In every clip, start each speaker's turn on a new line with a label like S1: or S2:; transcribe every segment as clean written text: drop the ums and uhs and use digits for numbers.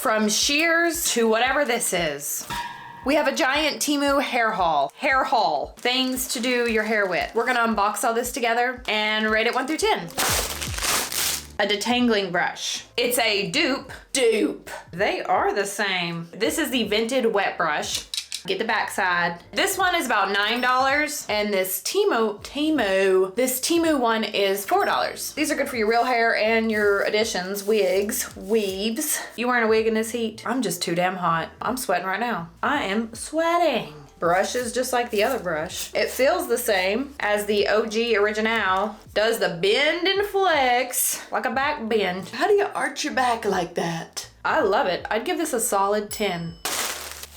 S1: from Shears to whatever this is. We have a giant Teemu hair haul. Hair haul. Things to do your hair with. We're gonna unbox all this together and rate it 1 through 10. A detangling brush. It's a dupe. They are the same. This is the vented wet brush. Get the back side. This one is about $9, and this Teemu one is $4. These are good for your real hair and your additions, wigs, weaves. You wearing a wig in this heat? I'm just too damn hot. I'm sweating right now. I am sweating. Brush is just like the other brush. It feels the same as the OG original. Does the bend and flex like a back bend. How do you arch your back like that? I love it. I'd give this a solid 10.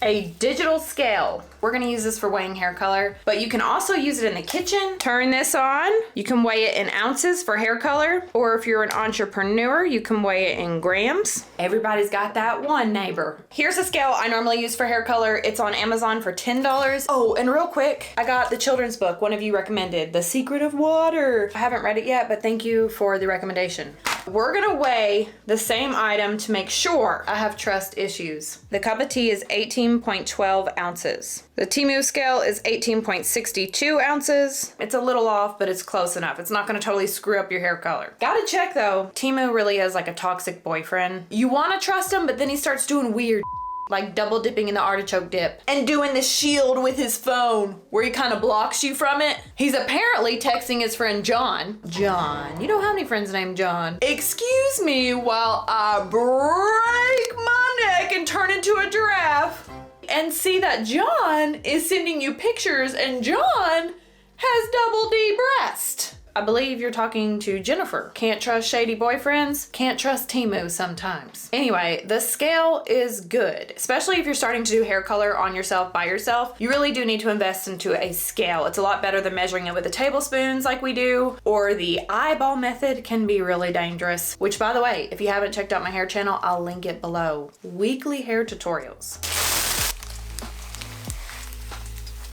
S1: A digital scale. We're gonna use this for weighing hair color, but you can also use it in the kitchen. Turn this on. You can weigh it in ounces for hair color, or if you're an entrepreneur, you can weigh it in grams. Everybody's got that one neighbor. Here's a scale I normally use for hair color. It's on Amazon for $10. Oh, and real quick, I got the children's book one of you recommended, The Secret of Water. I haven't read it yet, but thank you for the recommendation. We're gonna weigh the same item to make sure I have trust issues. The cup of tea is 18.12 ounces. The Teemu scale is 18.62 ounces. It's a little off, but it's close enough. It's not gonna totally screw up your hair color. Gotta check though. Teemu really is like a toxic boyfriend. You wanna trust him, but then he starts doing weird like double dipping in the artichoke dip and doing the shield with his phone where he kind of blocks you from it. He's apparently texting his friend John. John, you don't have any friends named John. Excuse me while I break my neck and turn into a giraffe. And see that John is sending you pictures and John has double D breast. I believe you're talking to Jennifer. Can't trust shady boyfriends, can't trust Teemu sometimes. Anyway, the scale is good, especially if you're starting to do hair color on yourself by yourself. You really do need to invest into a scale. It's a lot better than measuring it with the tablespoons like we do, or the eyeball method can be really dangerous, which by the way, if you haven't checked out my hair channel, I'll link it below. Weekly hair tutorials.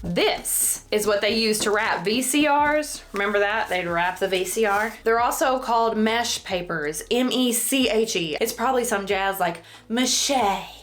S1: This is what they use to wrap VCRs. Remember that? They'd wrap the VCR. They're also called mesh papers, M-E-C-H-E. It's probably some jazz like mache.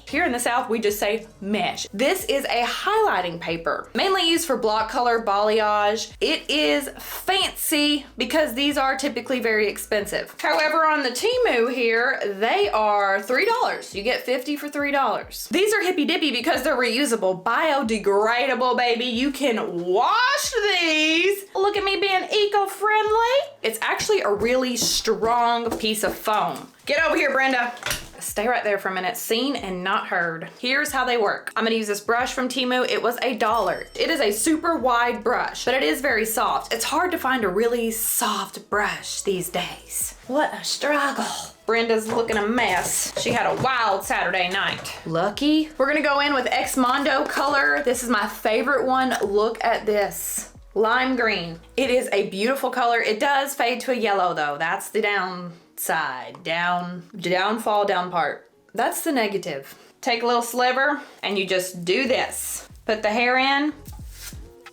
S1: Here in the South, we just say mesh. This is a highlighting paper, mainly used for block color balayage. It is fancy because these are typically very expensive. However, on the Teemu here, they are $3. You get 50 for $3. These are hippy dippy because they're reusable, biodegradable, baby. You can wash these. Look at me being eco-friendly. It's actually a really strong piece of foam. Get over here, Brenda. Stay right there for a minute. Seen and not heard. Here's how they work. I'm gonna use this brush from Teemu. It was $1. It is a super wide brush, but it is very soft. It's hard to find a really soft brush these days. What a struggle. Brenda's looking a mess. She had a wild Saturday night. Lucky. We're gonna go in with X Mondo color. This is my favorite one. Look at this. Lime green. It is a beautiful color. It does fade to a yellow though. That's the downside. Downfall down part. That's the negative. Take a little sliver and you just do this. Put the hair in,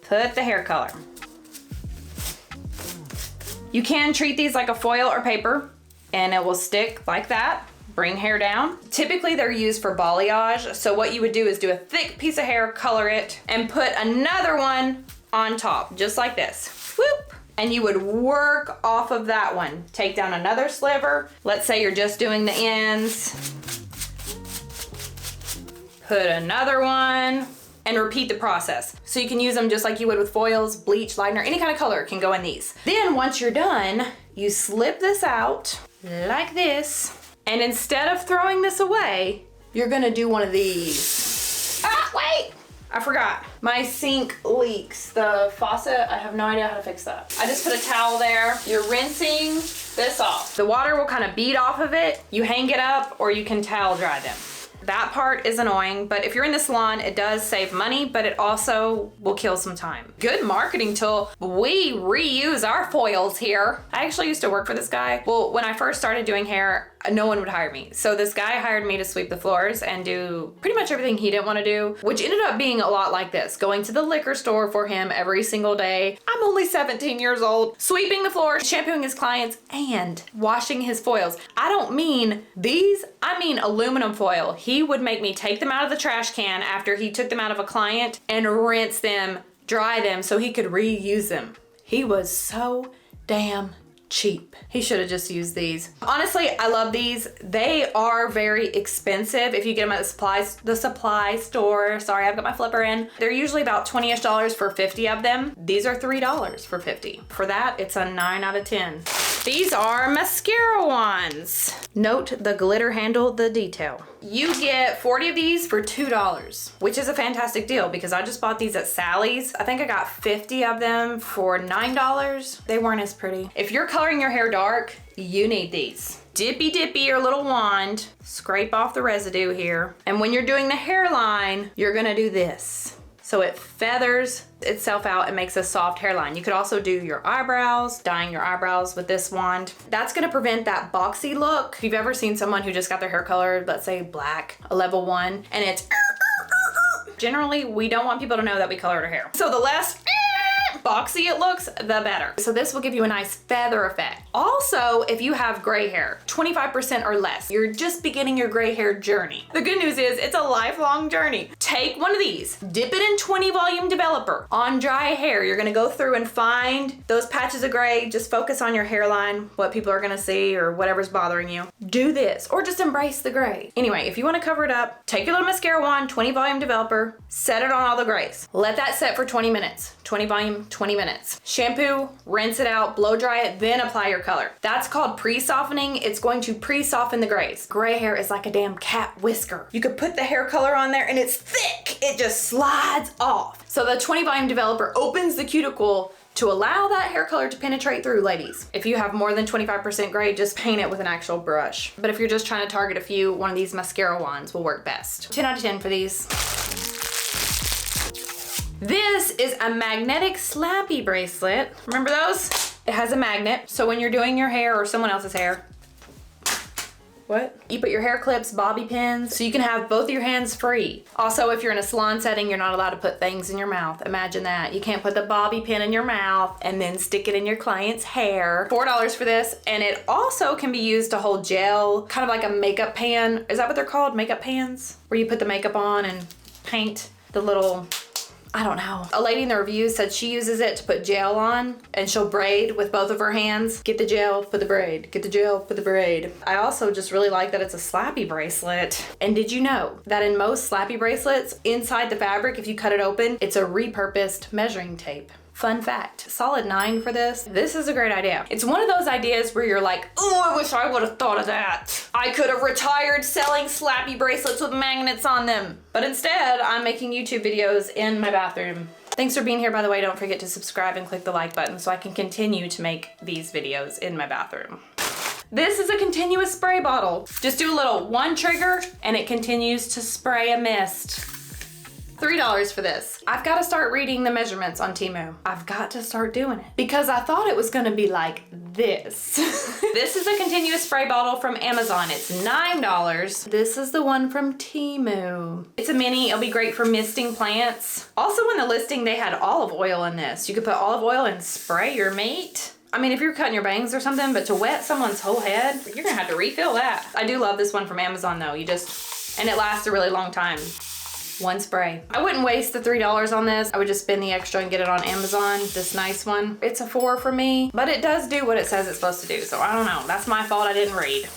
S1: put the hair color. You can treat these like a foil or paper and it will stick like that. Bring hair down. Typically they're used for balayage. So what you would do is do a thick piece of hair, color it, and put another one on top, just like this. Whoop. And you would work off of that one. Take down another sliver. Let's say you're just doing the ends. Put another one and repeat the process. So you can use them just like you would with foils, bleach, lightener, any kind of color can go in these. Then once you're done, you slip this out like this. And instead of throwing this away, you're gonna do one of these. Ah, wait! I forgot. My sink leaks. The faucet, I have no idea how to fix that. I just put a towel there. You're rinsing this off. The water will kind of bead off of it. You hang it up or you can towel dry them. That part is annoying, but if you're in the salon, it does save money, but it also will kill some time. Good marketing tool. We reuse our foils here. I actually used to work for this guy. Well, when I first started doing hair, no one would hire me. So this guy hired me to sweep the floors and do pretty much everything he didn't want to do, which ended up being a lot like this. Going to the liquor store for him every single day. I'm only 17 years old. Sweeping the floors, shampooing his clients, and washing his foils. I don't mean these, I mean aluminum foil. He would make me take them out of the trash can after he took them out of a client and rinse them, dry them so he could reuse them. He was so damn cheap. He should have just used these. Honestly, I love these. They are very expensive if you get them at the supply store. Sorry, I've got my flipper in. They're usually about $20-ish for 50 of them. These are $3 for 50. For that, it's a 9 out of 10. These are mascara wands. Note the glitter handle, the detail. You get 40 of these for $2, which is a fantastic deal because I just bought these at Sally's. I think I got 50 of them for $9. They weren't as pretty. If you're coloring your hair dark, you need these. Dippy your little wand, scrape off the residue here. And when you're doing the hairline, you're gonna do this. So it feathers itself out and makes a soft hairline. You could also do your eyebrows, dyeing your eyebrows with this wand. That's gonna prevent that boxy look. If you've ever seen someone who just got their hair colored, let's say black, a level 1, and it's generally, we don't want people to know that we colored our hair. So the less boxy it looks, the better. So this will give you a nice feather effect. Also, if you have gray hair, 25% or less, you're just beginning your gray hair journey. The good news is it's a lifelong journey. Take one of these, dip it in 20 volume developer. On dry hair, you're gonna go through and find those patches of gray. Just focus on your hairline, what people are gonna see or whatever's bothering you. Do this, or just embrace the gray. Anyway, if you wanna cover it up, take your little mascara wand, 20 volume developer, set it on all the grays. Let that set for 20 minutes. 20 volume, 20 minutes. Shampoo, rinse it out, blow dry it, then apply your color. That's called pre-softening. It's going to pre-soften the grays. Gray hair is like a damn cat whisker. You could put the hair color on there and it's thick. It just slides off. So the 20 volume developer opens the cuticle to allow that hair color to penetrate through, ladies. If you have more than 25% gray, just paint it with an actual brush. But if you're just trying to target a few, one of these mascara wands will work best. 10 out of 10 for these. This is a magnetic slappy bracelet. Remember those? It has a magnet, so when you're doing your hair or someone else's hair, what? You put your hair clips, bobby pins, so you can have both your hands free. Also, if you're in a salon setting, you're not allowed to put things in your mouth. Imagine that. You can't put the bobby pin in your mouth and then stick it in your client's hair. $4 for this, and it also can be used to hold gel, kind of like a makeup pan. Is that what they're called? Makeup pans? Where you put the makeup on and paint the little, I don't know. A lady in the reviews said she uses it to put gel on and she'll braid with both of her hands. Get the gel, put the braid. Get the gel, put the braid. I also just really like that it's a slappy bracelet. And did you know that in most slappy bracelets, inside the fabric, if you cut it open, it's a repurposed measuring tape. Fun fact, solid 9 for this. This is a great idea. It's one of those ideas where you're like, oh, I wish I would have thought of that. I could have retired selling slappy bracelets with magnets on them. But instead, I'm making YouTube videos in my bathroom. Thanks for being here, by the way. Don't forget to subscribe and click the like button so I can continue to make these videos in my bathroom. This is a continuous spray bottle. Just do a little one trigger and it continues to spray a mist. $3 for this. I've got to start reading the measurements on Teemu. I've got to start doing it because I thought it was going to be like this. This is a continuous spray bottle from Amazon. It's $9. This is the one from Teemu. It's a mini. It'll be great for misting plants. Also in the listing, they had olive oil in this. You could put olive oil and spray your meat. I mean, if you're cutting your bangs or something, but to wet someone's whole head, you're gonna have to refill that. I do love this one from Amazon though. And it lasts a really long time. One spray. I wouldn't waste the $3 on this. I would just spend the extra and get it on Amazon, this nice one. It's a 4 for me, but it does do what it says it's supposed to do, so I don't know. That's my fault I didn't read.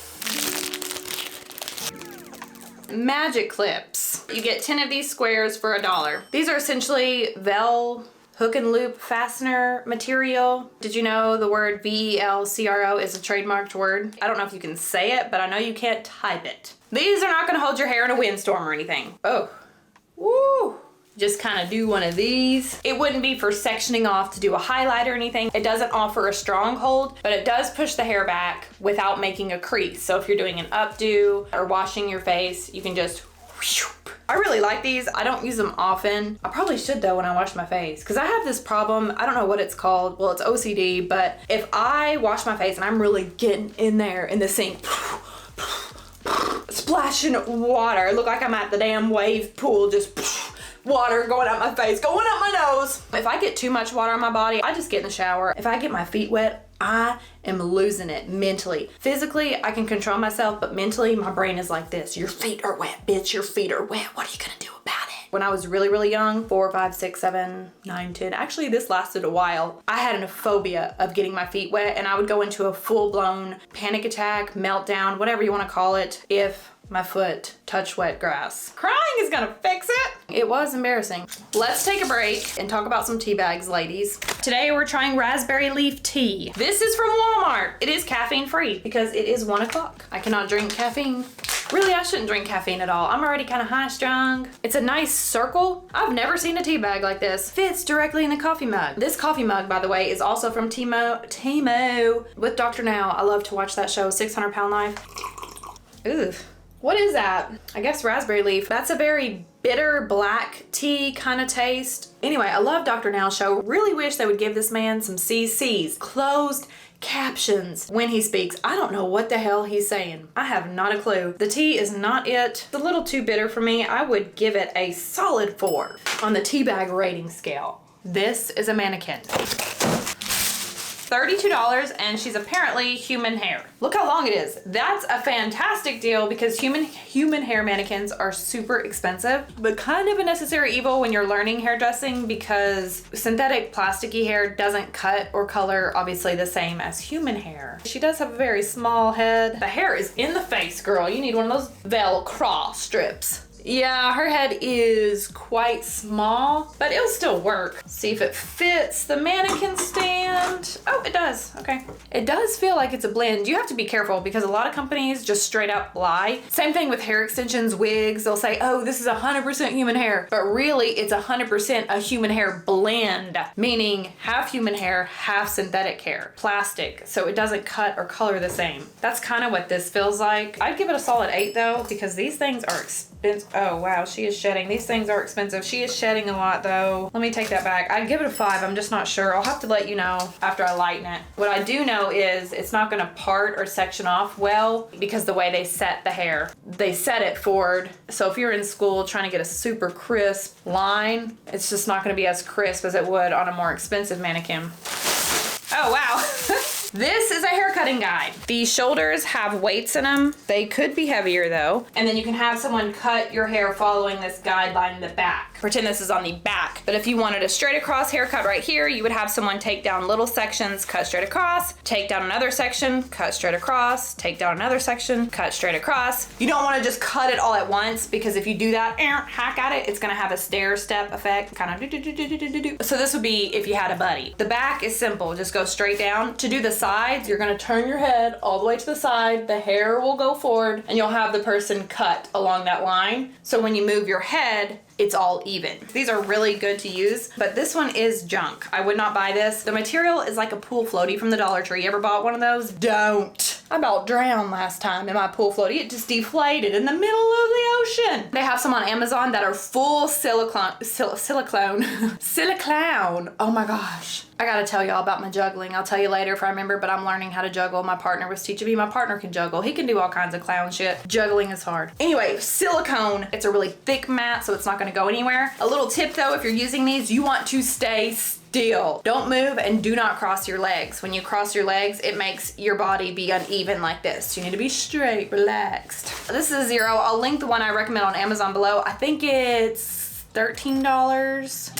S1: Magic clips. You get 10 of these squares for $1. These are essentially hook and loop fastener material. Did you know the word VELCRO is a trademarked word? I don't know if you can say it, but I know you can't type it. These are not gonna hold your hair in a windstorm or anything. Oh. Woo! Just kind of do one of these. It wouldn't be for sectioning off to do a highlight or anything. It doesn't offer a strong hold, but it does push the hair back without making a crease. So if you're doing an updo or washing your face, you can just whoop. I really like these. I don't use them often. I probably should though when I wash my face because I have this problem. I don't know what it's called. Well, it's OCD, but if I wash my face and I'm really getting in there in the sink, splashing water. I look like I'm at the damn wave pool, just water going out my face, going up my nose. If I get too much water on my body, I just get in the shower. If I get my feet wet, I am losing it mentally. Physically, I can control myself, but mentally, my brain is like this. Your feet are wet, bitch. Your feet are wet. What are you gonna do about it? When I was really, really young, 4, 5, 6, 7, 9, 10, actually this lasted a while, I had a phobia of getting my feet wet, and I would go into a full-blown panic attack, meltdown, whatever you wanna call it, if my foot touched wet grass. Crying is gonna fix it. It was embarrassing. Let's take a break and talk about some tea bags, ladies. Today we're trying raspberry leaf tea. This is from Walmart. It is caffeine free because it is 1 o'clock. I cannot drink caffeine. Really, I shouldn't drink caffeine at all. I'm already kind of high strung. It's a nice circle. I've never seen a tea bag like this. Fits directly in the coffee mug. This coffee mug, by the way, is also from Teemu with Dr. Now. I love to watch that show, 600 Pound Life. Ooh. What is that? I guess raspberry leaf. That's a very bitter black tea kind of taste. Anyway, I love Dr. Now show. Really wish they would give this man some CCs, closed captions when he speaks. I don't know what the hell he's saying. I have not a clue. The tea is not it. It's a little too bitter for me. I would give it a solid 4 on the tea bag rating scale. This is a Mannequin. $32, and she's apparently human hair. Look how long it is. That's a fantastic deal because human hair mannequins are super expensive, but kind of a necessary evil when you're learning hairdressing because synthetic plasticky hair doesn't cut or color obviously the same as human hair. She does have a very small head. The hair is in the face, girl. You need one of those Velcro strips. Yeah, her head is quite small, but it'll still work. See if it fits the mannequin stand. Oh, it does. Okay. It does feel like it's a blend. You have to be careful because a lot of companies just straight up lie. Same thing with hair extensions, wigs. They'll say, oh, this is 100% human hair, but really it's 100% a human hair blend, meaning half human hair, half synthetic hair, plastic. So it doesn't cut or color the same. That's kind of what this feels like. I'd give it a solid 8 though, because these things are expensive. Oh wow, she is shedding. These things are expensive. She is shedding a lot though. Let me take that back. I'd give it a 5. I'm just not sure. I'll have to let you know after I lighten it. What I do know is it's not gonna part or section off well because the way they set the hair. They set it forward. So if you're in school trying to get a super crisp line, it's just not gonna be as crisp as it would on a more expensive mannequin. Oh wow. This is a hair cutting guide. The shoulders have weights in them. They could be heavier though. And then you can have someone cut your hair following this guideline in the back. Pretend this is on the back. But if you wanted a straight across haircut right here, you would have someone take down little sections, cut straight across, take down another section, cut straight across, take down another section, cut straight across. You don't want to just cut it all at once because if you do that, hack at it, it's going to have a stair step effect, kind of do. So this would be if you had a buddy. The back is simple, just go straight down. To do the sides, you're going to turn your head all the way to the side, the hair will go forward, and you'll have the person cut along that line. So when you move your head, it's all even. These are really good to use, but this one is junk. I would not buy this. The material is like a pool floaty from the Dollar Tree. You ever bought one of those? Don't. I about drowned last time in my pool floaty. It just deflated in the middle of the ocean. They have some on Amazon that are full silicone. Oh my gosh. I gotta tell y'all about my juggling. I'll tell you later if I remember, but I'm learning how to juggle. My partner was teaching me. My partner can juggle. He can do all kinds of clown shit. Juggling is hard. Anyway, silicone. It's a really thick mat, so it's not gonna go anywhere. A little tip though, if you're using these, you want to stay still. Don't move and do not cross your legs. When you cross your legs, it makes your body be uneven like this. You need to be straight, relaxed. This is a 0. I'll link the one I recommend on Amazon below. I think it's $13.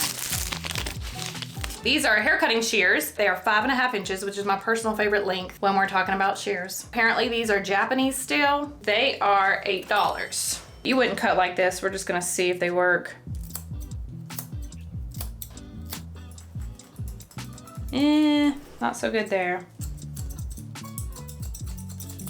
S1: These are hair cutting shears. They are 5.5 inches, which is my personal favorite length when we're talking about shears. Apparently these are Japanese still. They are $8. You wouldn't cut like this. We're just gonna see if they work. Not so good there.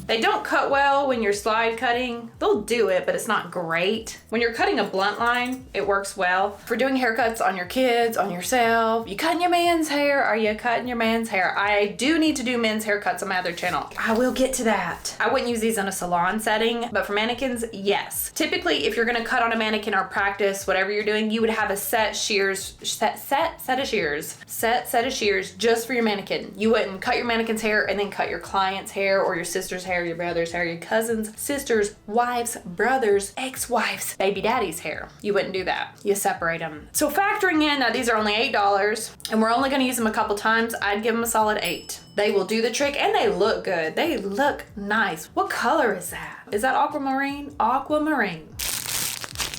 S1: They don't cut well when you're slide cutting. They'll do it, but it's not great. When you're cutting a blunt line, it works well. For doing haircuts on your kids, on yourself, you cutting your man's hair? Are you cutting your man's hair? I do need to do men's haircuts on my other channel. I will get to that. I wouldn't use these in a salon setting, but for mannequins, yes. Typically, if you're gonna cut on a mannequin or practice, whatever you're doing, you would have a set of shears just for your mannequin. You wouldn't cut your mannequin's hair and then cut your client's hair or your sister's hair hair, your brother's hair, your cousin's, sister's, wife's, brother's, ex-wife's, baby daddy's hair. You wouldn't do that. You separate them. So factoring in that these are only $8 and we're only gonna use them a couple times, I'd give them a solid 8. They will do the trick and they look good. They look nice. What color is that? Is that aquamarine? Aquamarine.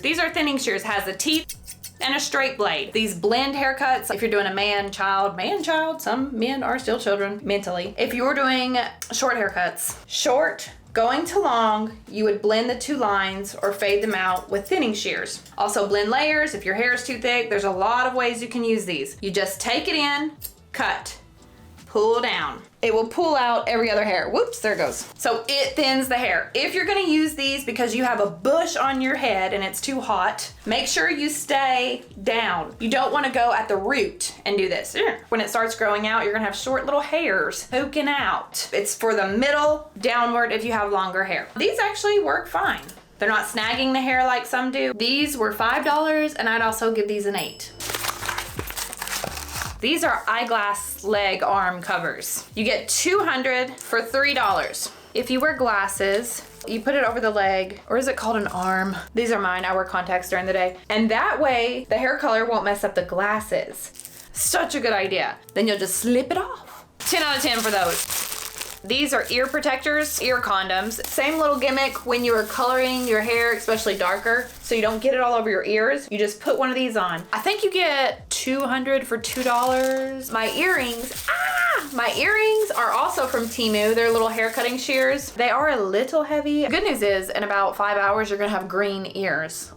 S1: These are thinning shears, has the teeth and a straight blade. These blend haircuts, if you're doing a man, child, some men are still children mentally. If you're doing short haircuts, short, going to long, you would blend the 2 lines or fade them out with thinning shears. Also blend layers. If your hair is too thick, there's a lot of ways you can use these. You just take it in, cut, pull down. It will pull out every other hair. Whoops, there it goes. So it thins the hair. If you're gonna use these because you have a bush on your head and it's too hot, make sure you stay down. You don't wanna go at the root and do this. When it starts growing out, you're gonna have short little hairs poking out. It's for the middle downward if you have longer hair. These actually work fine. They're not snagging the hair like some do. These were $5 and I'd also give these an 8. These are eyeglass leg arm covers. You get 200 for $3. If you wear glasses, you put it over the leg, or is it called an arm? These are mine, I wear contacts during the day. And that way, the hair color won't mess up the glasses. Such a good idea. Then you'll just slip it off. 10 out of 10 for those. These are ear protectors, ear condoms. Same little gimmick when you are coloring your hair, especially darker, so you don't get it all over your ears. You just put one of these on. I think you get 200 for $2. My earrings are also from Teemu. They're little hair cutting shears. They are a little heavy. Good news is in about 5 hours, you're gonna have green ears.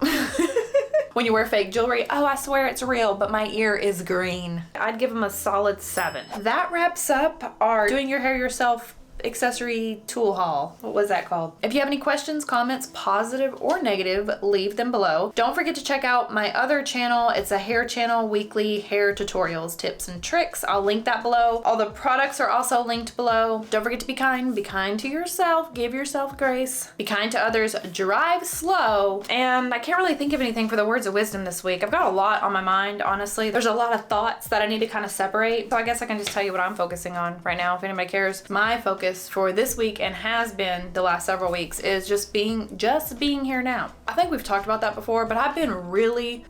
S1: When you wear fake jewelry, oh, I swear it's real, but my ear is green. I'd give them a solid 7. That wraps up our doing your hair yourself accessory tool haul. What was that called? If you have any questions, comments, positive or negative, leave them below. Don't forget to check out my other channel. It's a hair channel, weekly hair tutorials, tips and tricks. I'll link that below. All the products are also linked below. Don't forget to be kind to yourself, give yourself grace, be kind to others, drive slow. And I can't really think of anything for the words of wisdom this week. I've got a lot on my mind, honestly. There's a lot of thoughts that I need to kind of separate. So I guess I can just tell you what I'm focusing on right now, if anybody cares. My focus for this week, and has been the last several weeks, is just being here now. I think we've talked about that before, but I've been really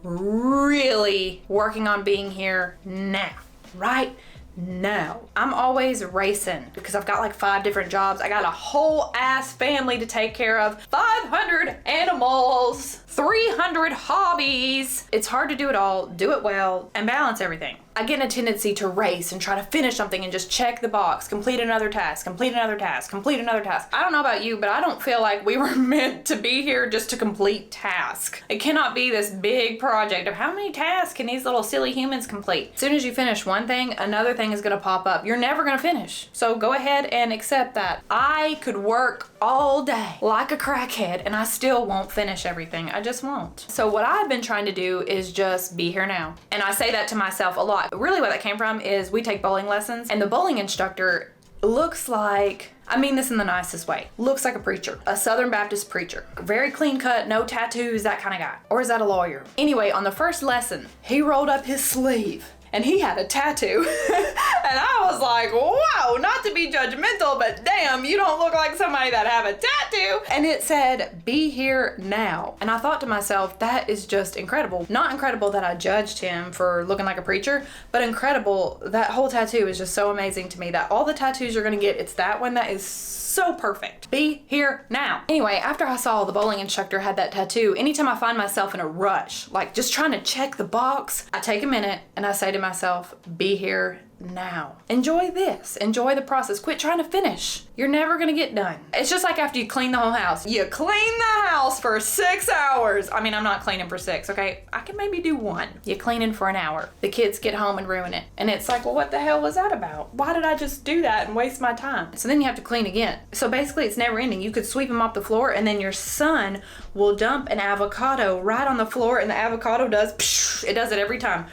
S1: working on being here now, right now. I'm always racing because I've got like 5 different jobs. I got a whole ass family to take care of, 500 animals, 300 hobbies. It's hard to do it all, do it well, and balance everything. I get in a tendency to race and try to finish something and just check the box, complete another task, complete another task, complete another task. I don't know about you, but I don't feel like we were meant to be here just to complete tasks. It cannot be this big project of how many tasks can these little silly humans complete. As soon as you finish one thing, another thing is gonna pop up. You're never gonna finish. So go ahead and accept that. I could work all day like a crackhead and I still won't finish everything. I just won't. So what I've been trying to do is just be here now. And I say that to myself a lot. Really what that came from is we take bowling lessons and the bowling instructor looks like, I mean this in the nicest way, looks like a preacher, a Southern Baptist preacher. Very clean cut, no tattoos, that kind of guy. Or is that a lawyer? Anyway, on the first lesson, he rolled up his sleeve and he had a tattoo. And I was like, wow, not to be judgmental, but damn, you don't look like somebody that have a tattoo. And it said, be here now. And I thought to myself, that is just incredible. Not incredible that I judged him for looking like a preacher, but incredible, that whole tattoo is just so amazing to me that all the tattoos you're gonna get, it's that one that is so perfect. Be here now. Anyway, after I saw the bowling instructor had that tattoo, anytime I find myself in a rush, like just trying to check the box, I take a minute and I say to myself, be here now. Enjoy this. Enjoy the process. Quit trying to finish. You're never gonna get done. It's just like after you clean the whole house. You clean the house for 6 hours. I mean, I'm not cleaning for 6, okay? I can maybe do 1. You cleaning for an hour. The kids get home and ruin it. And it's like, well, what the hell was that about? Why did I just do that and waste my time? So then you have to clean again. So basically it's never ending. You could sweep them off the floor and then your son will dump an avocado right on the floor and the avocado does, it does it every time.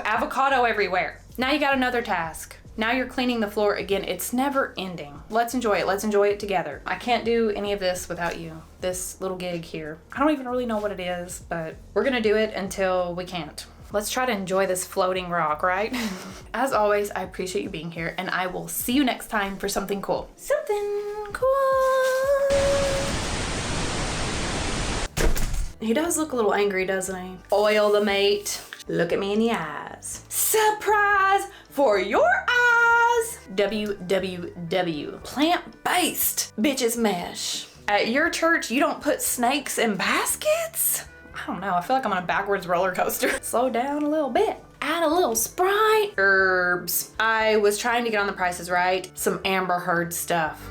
S1: Avocado everywhere. Now you got another task. Now you're cleaning the floor again. It's never ending. Let's enjoy it. Let's enjoy it together. I can't do any of this without you. This little gig here. I don't even really know what it is, but we're gonna do it until we can't. Let's try to enjoy this floating rock, right? As always, I appreciate you being here and I will see you next time for something cool. Something He does look a little angry, doesn't he? Oil the mate. Look at me in the eyes. Surprise for your eyes. WWW. Plant-based bitches mesh. At your church, you don't put snakes in baskets? I don't know. I feel like I'm on a backwards roller coaster. Slow down a little bit. Add a little Sprite. Herbs. I was trying to get on the Price is Right. Some Amber Heard stuff.